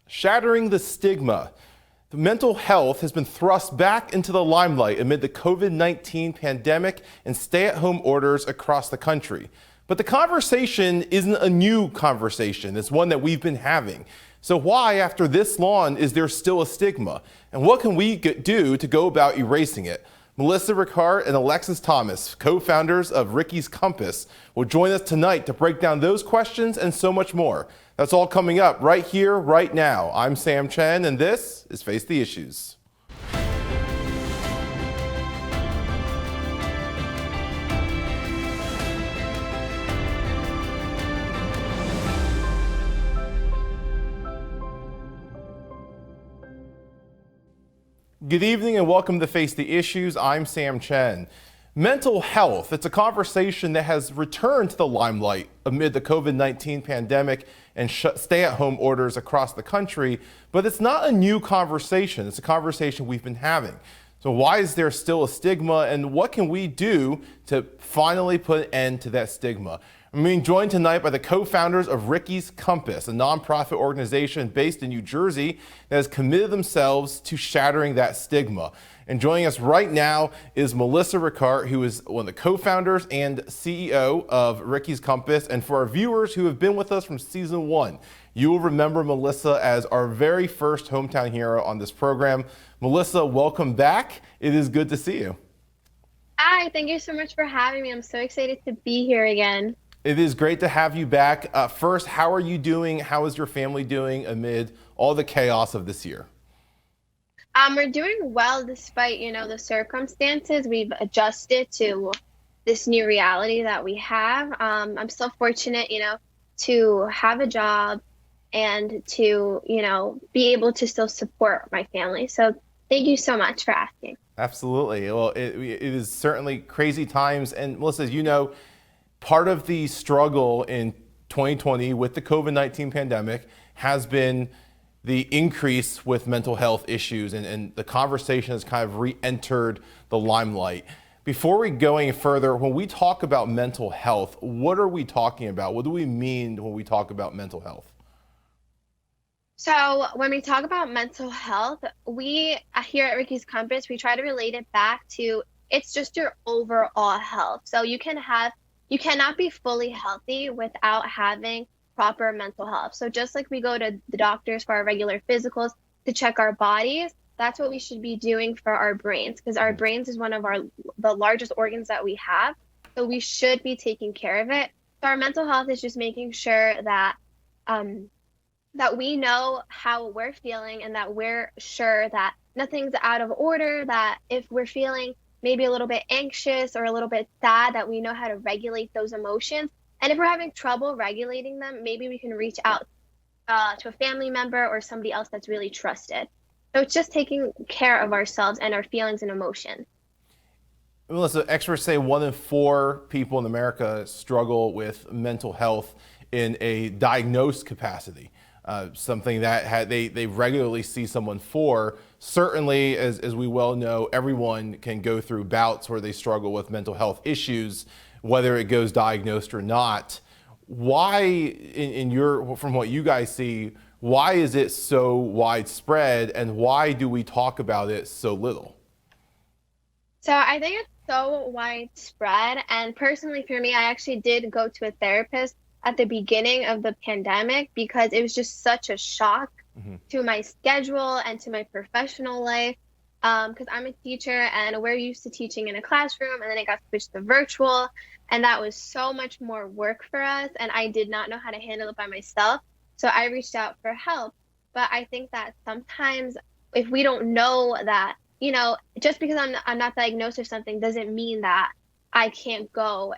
Shattering the Stigma. Mental health has been thrust back into the limelight amid the COVID-19 pandemic and stay-at-home orders across the country. But the conversation isn't a new conversation. It's one that we've been having. So why, after this long, is there still a stigma? And what can we do to go about erasing it? Melissa Recarte and Alexis Thomas, co-founders of Ricky's Compass, will join us tonight to break down those questions and so much more. That's all coming up right here, right now. I'm Sam Chen, and this is Face the Issues. Good evening and welcome to Face the Issues. I'm Sam Chen. Mental health, it's a conversation that has returned to the limelight amid the COVID-19 pandemic and stay-at-home orders across the country, but it's not a new conversation. It's a conversation we've been having. So why is there still a stigma, and what can we do to finally put an end to that stigma? I'm being joined tonight by the co-founders of Ricky's Compass, a nonprofit organization based in New Jersey that has committed themselves to shattering that stigma. And joining us right now is Melissa Recarte, who is one of the co-founders and CEO of Ricky's Compass. And for our viewers who have been with us from season 1, you will remember Melissa as our very first hometown hero on this program. Melissa, welcome back. It is good to see you. Hi, thank you so much for having me. I'm so excited to be here again. It is great to have you back. First, how are you doing? How is your family doing amid all the chaos of this year? We're doing well despite, the circumstances. We've adjusted to this new reality that we have. I'm so fortunate, to have a job and to, be able to still support my family. So thank you so much for asking. Absolutely. Well, it is certainly crazy times. And Melissa, as you know, part of the struggle in 2020 with the COVID-19 pandemic has been the increase with mental health issues, and the conversation has kind of re-entered the limelight. Before we go any further, when we talk about mental health, what are we talking about? What do we mean when we talk about mental health? So when we talk about mental health, we here at Ricky's Compass, we try to relate it back to it's just your overall health. So you cannot be fully healthy without having proper mental health. So just like we go to the doctors for our regular physicals to check our bodies, that's what we should be doing for our brains, because our brains is one of the largest organs that we have. So we should be taking care of it. So our mental health is just making sure that that we know how we're feeling and that we're sure that nothing's out of order, that if we're feeling maybe a little bit anxious or a little bit sad, that we know how to regulate those emotions. And if we're having trouble regulating them, maybe we can reach out to a family member or somebody else that's really trusted. So it's just taking care of ourselves and our feelings and emotions. Melissa, experts say 1 in 4 people in America struggle with mental health in a diagnosed capacity. Something that they regularly see someone for. Certainly, as we well know, everyone can go through bouts where they struggle with mental health issues, whether it goes diagnosed or not. Why, from what you guys see, why is it so widespread, and why do we talk about it so little? So I think it's so widespread. And personally for me, I actually did go to a therapist at the beginning of the pandemic because it was just such a shock to my schedule and to my professional life. Because I'm a teacher and we're used to teaching in a classroom, and then it got switched to virtual, and that was so much more work for us, and I did not know how to handle it by myself. So I reached out for help. But I think that sometimes if we don't know that, just because I'm not diagnosed or something doesn't mean that I can't go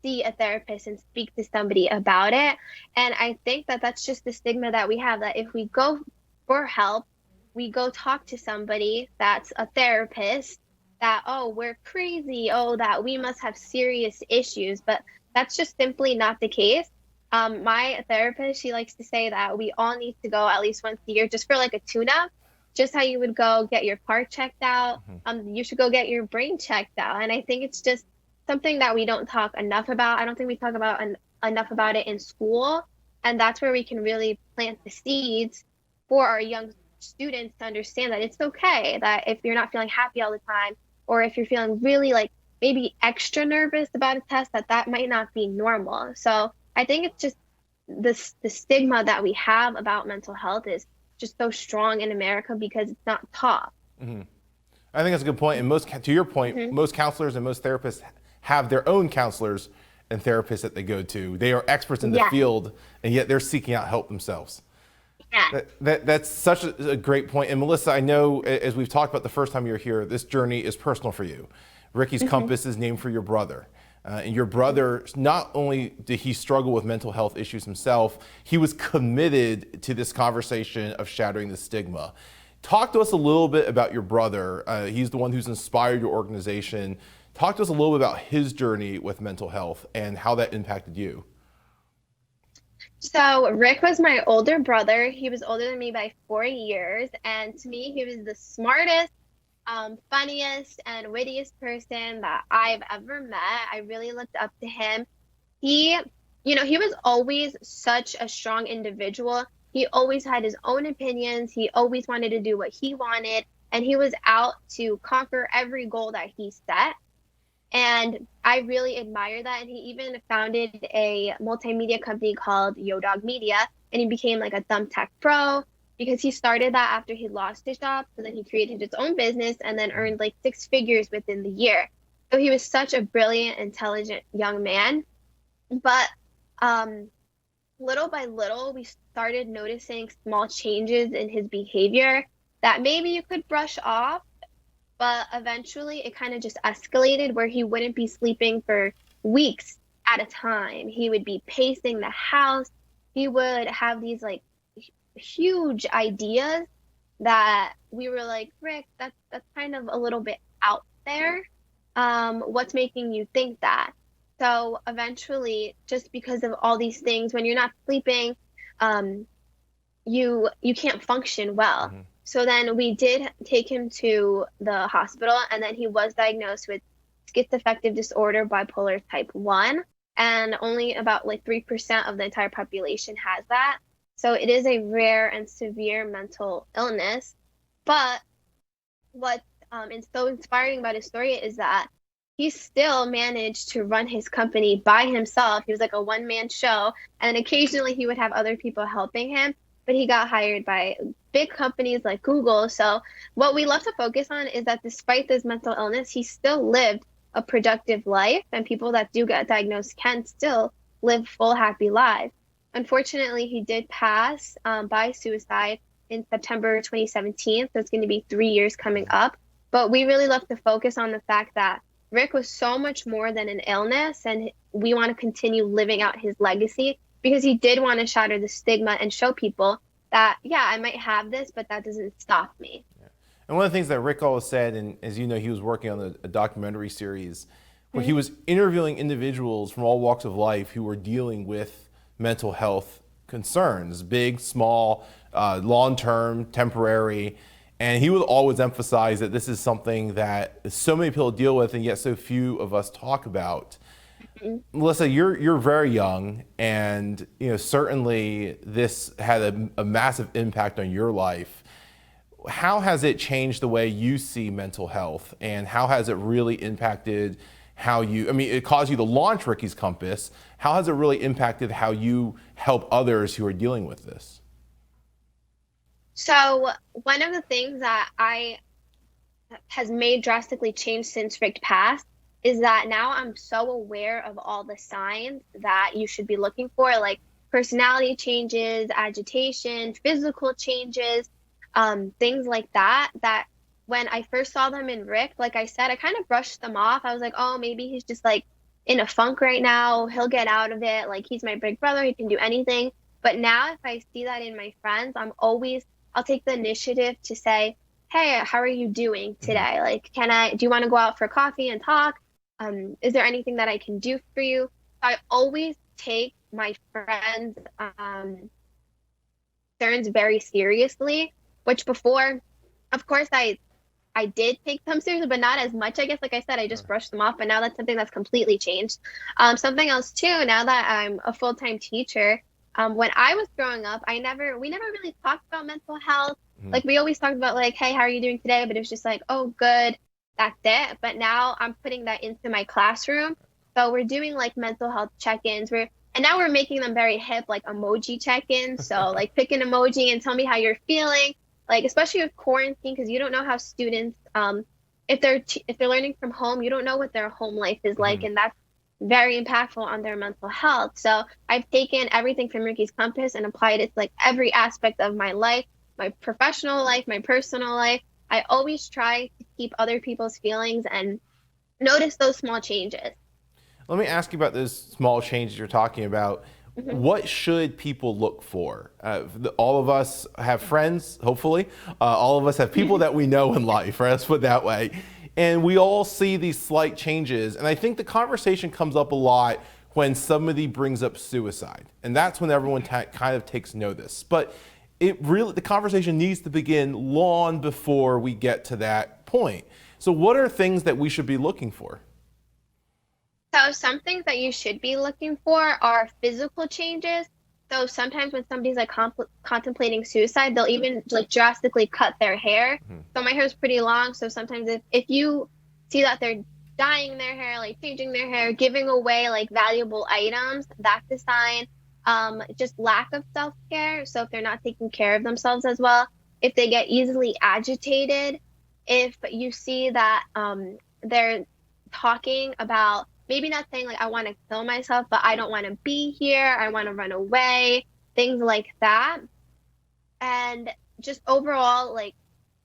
see a therapist and speak to somebody about it. And I think that that's just the stigma that we have, that if we go for help, we go talk to somebody that's a therapist, that, oh, we're crazy, oh, that we must have serious issues. But that's just simply not the case. My therapist, she likes to say that we all need to go at least once a year just for like a tune-up, just how you would go get your car checked out. You should go get your brain checked out. And I think it's just something that we don't talk enough about. I don't think we talk about enough about it in school. And that's where we can really plant the seeds for our young students to understand that it's okay that if you're not feeling happy all the time, or if you're feeling really like maybe extra nervous about a test, that that might not be normal. So I think it's just the stigma that we have about mental health is just so strong in America because it's not taught. I think that's a good point. And most, to your point, Hmm. most counselors and most therapists have their own counselors and therapists that they go to. They are experts in the Yeah. field, and yet they're seeking out help themselves. Yeah. That's such a great point. And Melissa, I know as we've talked about the first time you were here, this journey is personal for you. Ricky's Hmm. Compass is named for your brother. And your brother, not only did he struggle with mental health issues himself, he was committed to this conversation of shattering the stigma. Talk to us a little bit about your brother. He's the one who's inspired your organization. Talk to us a little bit about his journey with mental health and how that impacted you. So Rick was my older brother. He was older than me by 4 years, and to me, he was the smartest, funniest, and wittiest person that I've ever met. I really looked up to him. He, he was always such a strong individual. He always had his own opinions. He always wanted to do what he wanted, and he was out to conquer every goal that he set. And I really admire that. And he even founded a multimedia company called Yo Dog Media, and he became like a thumbtack pro because he started that after he lost his job. So then he created his own business and then earned like six figures within the year. So he was such a brilliant, intelligent young man. But little by little, we started noticing small changes in his behavior that maybe you could brush off, but eventually it kind of just escalated where he wouldn't be sleeping for weeks at a time. He would be pacing the house. He would have these like huge ideas that we were like, Rick, that's kind of a little bit out there. What's making you think that? So eventually, just because of all these things, when you're not sleeping, um, you can't function well. Mm-hmm. So then we did take him to the hospital, and then he was diagnosed with schizoaffective disorder, bipolar type 1, and only about like 3% of the entire population has that. So it is a rare and severe mental illness. But what's so inspiring about his story is that he still managed to run his company by himself. He was like a one-man show, and occasionally he would have other people helping him, but he got hired by big companies like Google. So what we love to focus on is that despite this mental illness, he still lived a productive life, and people that do get diagnosed can still live full, happy lives. Unfortunately, he did pass by suicide in September 2017, so it's going to be 3 years coming up. But we really love to focus on the fact that Rick was so much more than an illness, and we want to continue living out his legacy because he did want to shatter the stigma and show people that, yeah, I might have this, but that doesn't stop me. And one of the things that Rick always said, and as you know, he was working on a documentary series where he was interviewing individuals from all walks of life who were dealing with mental health concerns, big, small, long-term, temporary. And he would always emphasize that this is something that so many people deal with, and yet so few of us talk about. Mhm. Melissa, you're very young, and certainly this had a massive impact on your life. How has it changed the way you see mental health, and how has it really impacted how you? I mean, it caused you to launch Ricky's Compass. How has it really impacted how you help others who are dealing with this? So one of the things that I has made drastically change since Rick passed is that now I'm so aware of all the signs that you should be looking for, like personality changes, agitation, physical changes, things like that. That when I first saw them in Rick, like I said, I kind of brushed them off. I was like, oh, maybe he's just like in a funk right now. He'll get out of it. Like he's my big brother. He can do anything. But now if I see that in my friends, I'll take the initiative to say, hey, how are you doing today? Like, do you want to go out for coffee and talk? Is there anything that I can do for you? I always take my friends' concerns very seriously, which before, of course, I did take them seriously, but not as much, I guess. Like I said, I just brushed them off, but now that's something that's completely changed. Something else too, now that I'm a full-time teacher, when I was growing up, we never really talked about mental health. Mhm. Like we always talked about like, hey, how are you doing today? But it was just like, oh, good, that's it. But now I'm putting that into my classroom. So we're doing like mental health check-ins. And now we're making them very hip, like emoji check-ins. So like pick an emoji and tell me how you're feeling. Like especially with quarantine, because you don't know how students, if they're learning from home, you don't know what their home life is like, Mhm. and that's very impactful on their mental health. So I've taken everything from Ricky's Compass and applied it to like every aspect of my life, my professional life, my personal life. I always try to keep other people's feelings and notice those small changes. Let me ask you about those small changes you're talking about. Mhm. What should people look for? All of us have friends, hopefully. All of us have people that we know in life, right? Let's put it that way. And we all see these slight changes. And I think the conversation comes up a lot when somebody brings up suicide. And that's when everyone kind of takes notice. But the conversation needs to begin long before we get to that point. So what are things that we should be looking for? So some things that you should be looking for are physical changes. So sometimes when somebody's like contemplating suicide, they'll even like drastically cut their hair. So my hair is pretty long. So sometimes if you see that they're dyeing their hair, like changing their hair, giving away like valuable items, that's a sign. Just lack of self-care. So if they're not taking care of themselves as well, if they get easily agitated, if you see that they're talking about maybe not saying like I want to kill myself, but I don't want to be here, I want to run away, things like that. And just overall like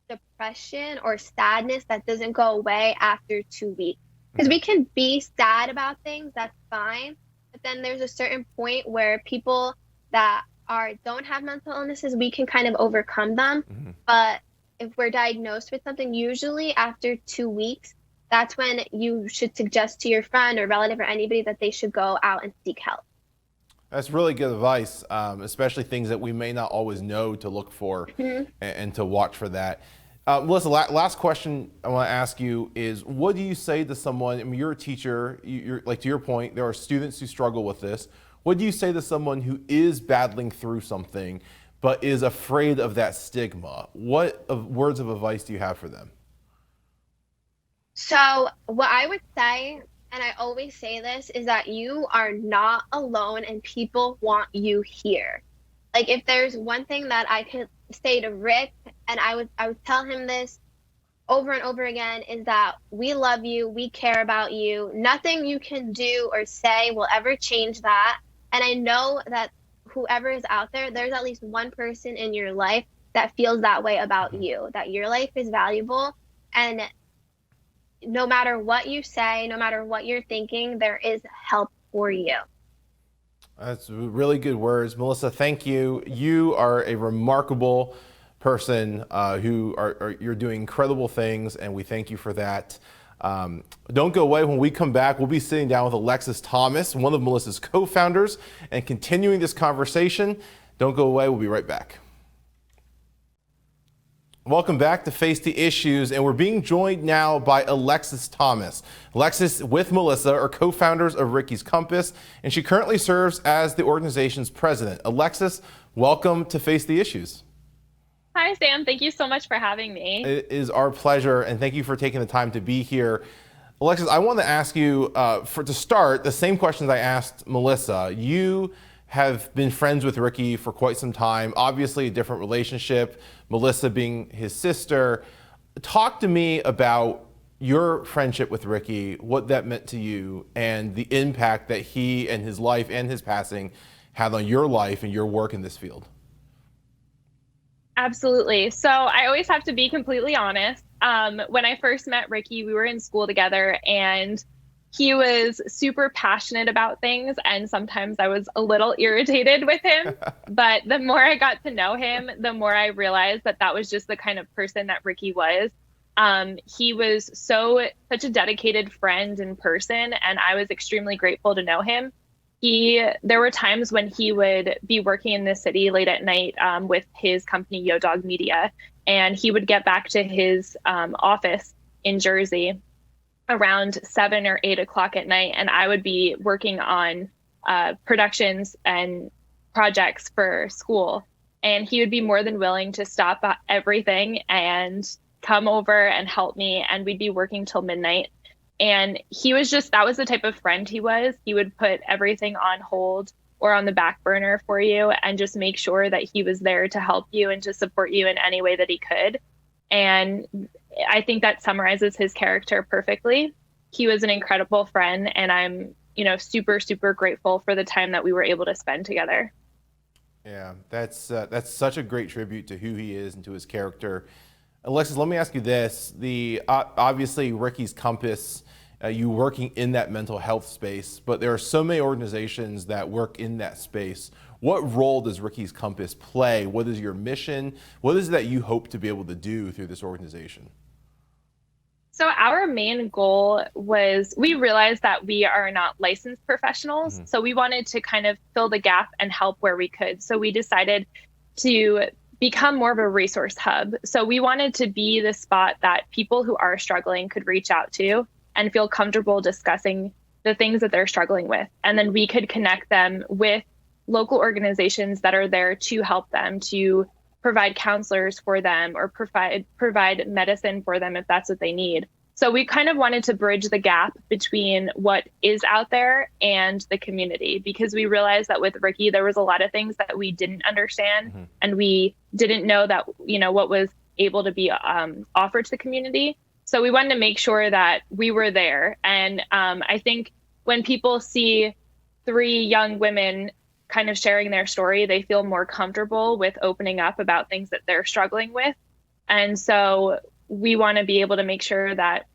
depression or sadness that doesn't go away after 2 weeks. Because Okay. we can be sad about things, that's fine. But then there's a certain point where people that are don't have mental illnesses, we can kind of overcome them. Mhm. But if we're diagnosed with something, usually after 2 weeks, that's when you should suggest to your friend or relative or anybody that they should go out and seek help. That's really good advice, especially things that we may not always know to look for Mhm. and to watch for that. Melissa, last question I want to ask you is, what do you say to someone? I mean, you're a teacher. You're like, to your point, there are students who struggle with this. What do you say to someone who is battling through something but is afraid of that stigma? Words of advice do you have for them? So, what I would say, and I always say this, is that you are not alone and people want you here. Like if there's one thing that I could say to Rick, and I would tell him this over and over again, is that we love you, we care about you. Nothing you can do or say will ever change that. And I know that whoever is out there, there's at least one person in your life that feels that way about you, that your life is valuable. And no matter what you say, no matter what you're thinking, there is help for you. That's really good words. Melissa, thank you. You are a remarkable person you're doing incredible things, and we thank you for that. Don't go away. When we come back, we'll be sitting down with Alexis Thomas, one of Melissa's co-founders, and continuing this conversation. Don't go away. We'll be right back. Welcome back to Face the Issues, and we're being joined now by Alexis Thomas. Alexis, with Melissa, are co-founders of Ricky's Compass, and she currently serves as the organization's president. Alexis, welcome to Face the Issues. Hi, Sam. Thank you so much for having me. It is our pleasure, and thank you for taking the time to be here. Alexis, I want to ask you, to start, the same questions I asked Melissa. You have been friends with Ricky for quite some time, obviously a different relationship, Melissa being his sister. Talk to me about your friendship with Ricky, what that meant to you, and the impact that he and his life and his passing had on your life and your work in this field. Absolutely. So I always have to be completely honest. When I first met Ricky, we were in school together and he was super passionate about things. And sometimes I was a little irritated with him. But the more I got to know him, the more I realized that that was just the kind of person that Ricky was. He was such a dedicated friend in person, and I was extremely grateful to know him. There were times when he would be working in the city late at night with his company, Yo Dog Media, and he would get back to his office in Jersey around 7 or 8 o'clock at night, and I would be working on productions and projects for school. And he would be more than willing to stop at everything and come over and help me. And we'd be working till midnight. And he was just, that was the type of friend he was. He would put everything on hold or on the back burner for you and just make sure that he was there to help you and to support you in any way that he could. And I think that summarizes his character perfectly. He was an incredible friend, and I'm, super, super grateful for the time that we were able to spend together. Yeah, that's such a great tribute to who he is and to his character. Alexis, let me ask you this. Obviously, Ricky's Compass, you working in that mental health space, but there are so many organizations that work in that space. What role does Ricky's Compass play? What is your mission? What is it that you hope to be able to do through this organization? So our main goal was, we realized that we are not licensed professionals. Mm-hmm. So we wanted to kind of fill the gap and help where we could. So we decided to become more of a resource hub. So we wanted to be the spot that people who are struggling could reach out to and feel comfortable discussing the things that they're struggling with. And then we could connect them with local organizations that are there to help them, to provide counselors for them or provide medicine for them if that's what they need. So we kind of wanted to bridge the gap between what is out there and the community, because we realized that with Ricky, there was a lot of things that we didn't understand. Mm-hmm. And we didn't know that, what was able to be offered to the community. So we wanted to make sure that we were there. And I think when people see 3 young women kind of sharing their story, they feel more comfortable with opening up about things that they're struggling with. And so we want to be able to make sure that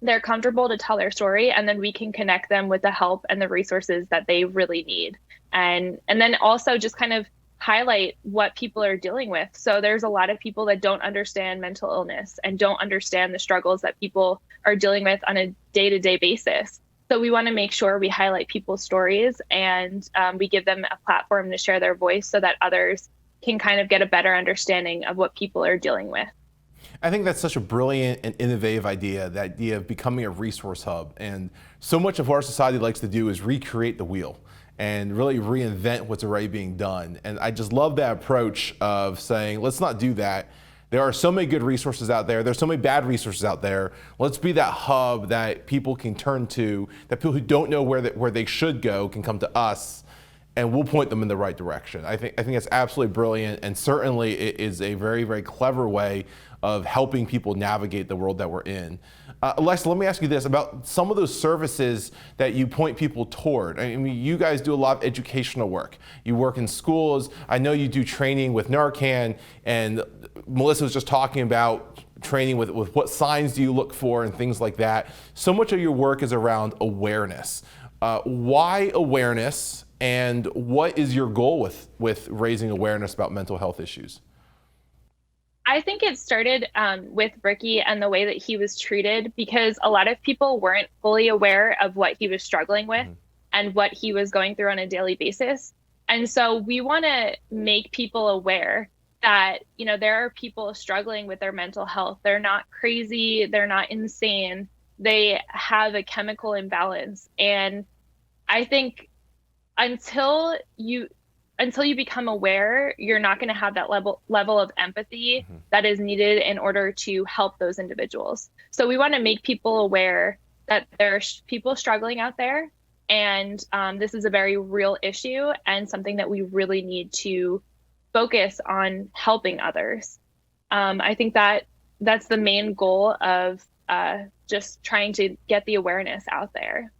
they're comfortable to tell their story, and then we can connect them with the help and the resources that they really need. And then also just kind of highlight what people are dealing with. So there's a lot of people that don't understand mental illness and don't understand the struggles that people are dealing with on a day-to-day basis. So we want to make sure we highlight people's stories and we give them a platform to share their voice so that others can kind of get a better understanding of what people are dealing with. I think that's such a brilliant and innovative idea, the idea of becoming a resource hub. And so much of what our society likes to do is recreate the wheel and really reinvent what's already being done. And I just love that approach of saying, let's not do that. There are so many good resources out there. There's so many bad resources out there. Let's be that hub that people can turn to, that people who don't know where they should go can come to us, and we'll point them in the right direction. I think it's absolutely brilliant, and certainly it is a very, very clever way of helping people navigate the world that we're in. Alexa, let me ask you this about some of those services that you point people toward. I mean, you guys do a lot of educational work. You work in schools. I know you do training with Narcan, and Melissa was just talking about training with what signs do you look for and things like that. So much of your work is around awareness. Why awareness, and what is your goal with raising awareness about mental health issues? I think it started with Ricky and the way that he was treated, because a lot of people weren't fully aware of what he was struggling with and what he was going through on a daily basis. And so we want to make people aware that, there are people struggling with their mental health. They're not crazy. They're not insane. They have a chemical imbalance. And I think until you become aware, you're not going to have that level of empathy that is needed in order to help those individuals. So we want to make people aware that there are people struggling out there, and this is a very real issue and something that we really need to focus on helping others. I think that's the main goal of just trying to get the awareness out there.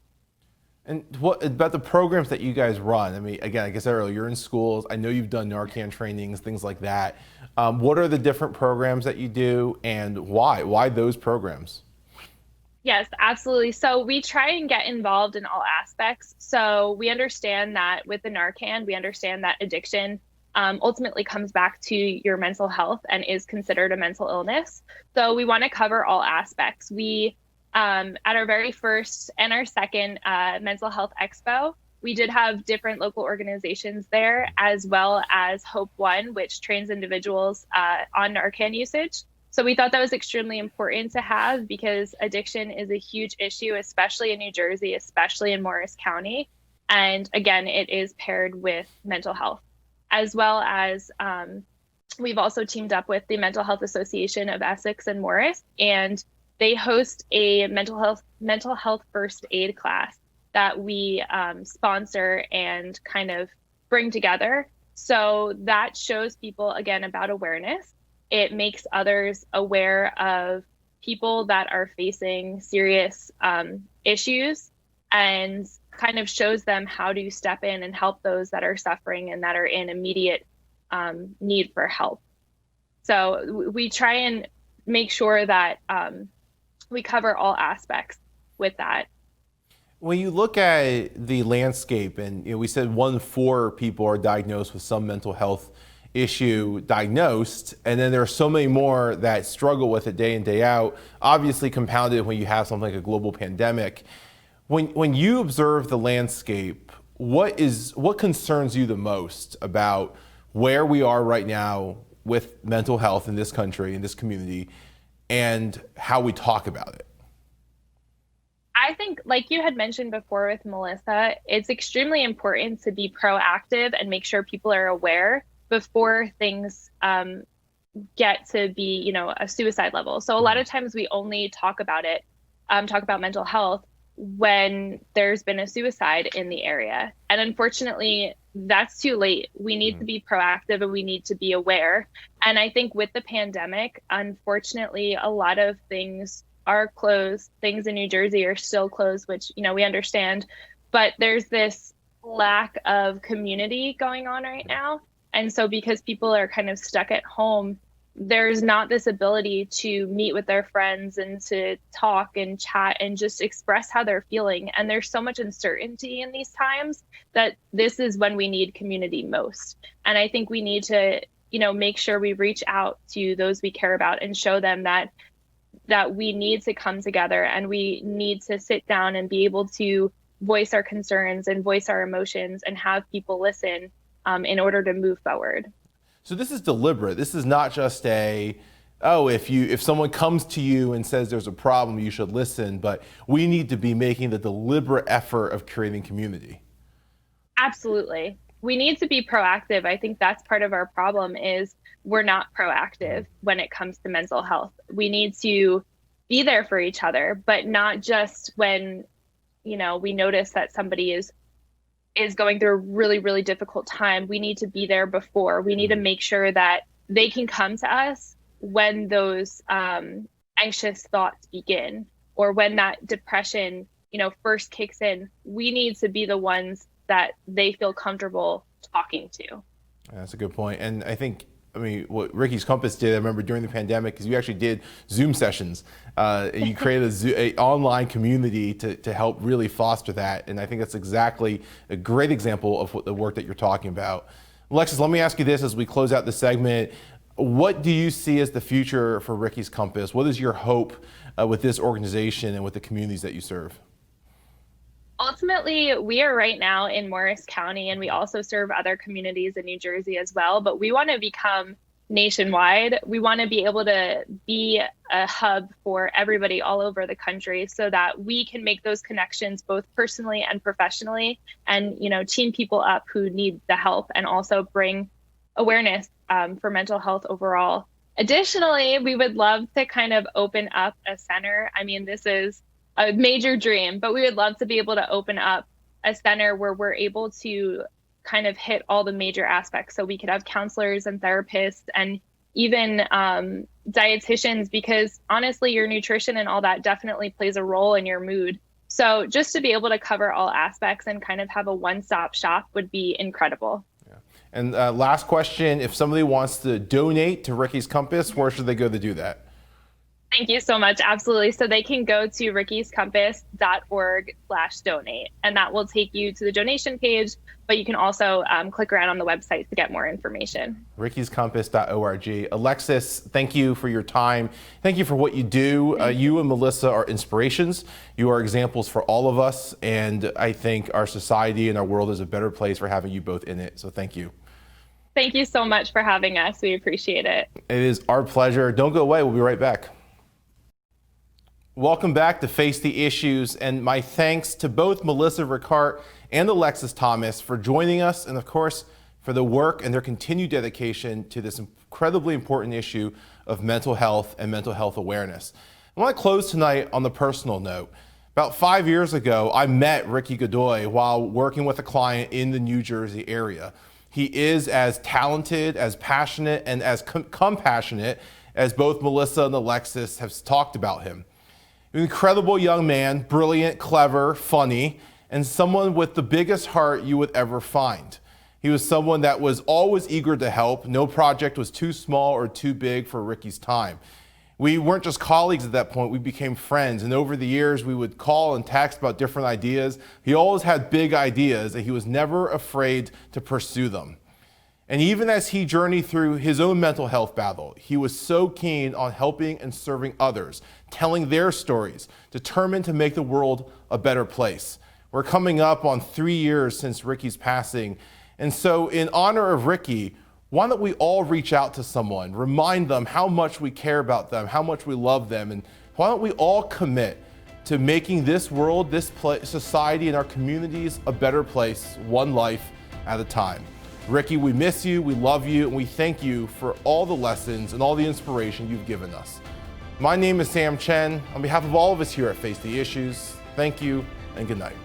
And what about the programs that you guys run? I mean, again, like I said earlier, you're in schools. I know you've done Narcan trainings, things like that. What are the different programs that you do, and why? Why those programs? Yes, absolutely. So we try and get involved in all aspects. So we understand that with the Narcan, we understand that addiction ultimately comes back to your mental health and is considered a mental illness. So we want to cover all aspects. We at our very first and our second mental health expo, we did have different local organizations there, as well as Hope One, which trains individuals on Narcan usage. So we thought that was extremely important to have, because addiction is a huge issue, especially in New Jersey, especially in Morris County. And again, it is paired with mental health. as well as we've also teamed up with the Mental Health Association of Essex and Morris, and they host a mental health first aid class that we sponsor and kind of bring together. So that shows people, again, about awareness. It makes others aware of people that are facing serious issues, and kind of shows them how to step in and help those that are suffering and that are in immediate need for help. So we try and make sure that we cover all aspects with that. When you look at the landscape, and we said 1 in 4 people are diagnosed with some mental health issue diagnosed, and then there are so many more that struggle with it day in, day out, obviously compounded when you have something like a global pandemic. When you observe the landscape, what concerns you the most about where we are right now with mental health in this country, in this community, and how we talk about it? I think, like you had mentioned before with Melissa, it's extremely important to be proactive and make sure people are aware before things get to be, a suicide level. So a lot of times we only talk about mental health when there's been a suicide in the area. And unfortunately, that's too late. We need to be proactive and we need to be aware. And I think with the pandemic, unfortunately, a lot of things are closed. Things in New Jersey are still closed, which, we understand. But there's this lack of community going on right now. And so because people are kind of stuck at home, there's not this ability to meet with their friends and to talk and chat and just express how they're feeling. And there's so much uncertainty in these times that this is when we need community most. And I think we need to, make sure we reach out to those we care about and show them that we need to come together and we need to sit down and be able to voice our concerns and voice our emotions and have people listen in order to move forward. So this is deliberate. This is not just if someone comes to you and says there's a problem, you should listen, but we need to be making the deliberate effort of creating community. Absolutely. We need to be proactive. I think that's part of our problem is we're not proactive when it comes to mental health. We need to be there for each other, but not just when, we notice that somebody is going through a really, really difficult time. We need to be there before. We need to make sure that they can come to us when those anxious thoughts begin, or when that depression, first kicks in. We need to be the ones that they feel comfortable talking to. That's a good point. And I think, what Ricky's Compass did, I remember during the pandemic, is you actually did Zoom sessions. And you created an online community to help really foster that. And I think that's exactly a great example of the work that you're talking about. Alexis, let me ask you this as we close out the segment. What do you see as the future for Ricky's Compass? What is your hope with this organization and with the communities that you serve? Ultimately, we are right now in Morris County, and we also serve other communities in New Jersey as well, but we want to become nationwide. We want to be able to be a hub for everybody all over the country so that we can make those connections both personally and professionally and, team people up who need the help and also bring awareness for mental health overall. Additionally, we would love to kind of open up a center. This is a major dream, but we would love to be able to open up a center where we're able to kind of hit all the major aspects. So we could have counselors and therapists and even dietitians, because honestly, your nutrition and all that definitely plays a role in your mood. So just to be able to cover all aspects and kind of have a one-stop shop would be incredible. Yeah. And last question, if somebody wants to donate to Ricky's Compass, where should they go to do that? Thank you so much. Absolutely. So they can go to rickyscompass.org/donate, and that will take you to the donation page, but you can also click around on the website to get more information. rickyscompass.org. Alexis, thank you for your time. Thank you for what you do. You and Melissa are inspirations. You are examples for all of us, and I think our society and our world is a better place for having you both in it. So thank you. Thank you so much for having us. We appreciate it. It is our pleasure. Don't go away. We'll be right back. Welcome back to Face the Issues, and my thanks to both Melissa Recarte and Alexis Thomas for joining us, and of course, for the work and their continued dedication to this incredibly important issue of mental health and mental health awareness. I want to close tonight on the personal note. About 5 years ago, I met Ricky Godoy while working with a client in the New Jersey area. He is as talented, as passionate, and as compassionate as both Melissa and Alexis have talked about him. An incredible young man, brilliant, clever, funny, and someone with the biggest heart you would ever find. He was someone that was always eager to help. No project was too small or too big for Ricky's time. We weren't just colleagues at that point, we became friends. And over the years, we would call and text about different ideas. He always had big ideas and he was never afraid to pursue them. And even as he journeyed through his own mental health battle, he was so keen on helping and serving others, telling their stories, determined to make the world a better place. We're coming up on 3 years since Ricky's passing. And so in honor of Ricky, why don't we all reach out to someone, remind them how much we care about them, how much we love them, and why don't we all commit to making this world, this society, and our communities a better place, one life at a time. Ricky, we miss you, we love you, and we thank you for all the lessons and all the inspiration you've given us. My name is Sam Chen. On behalf of all of us here at Face the Issues, thank you and good night.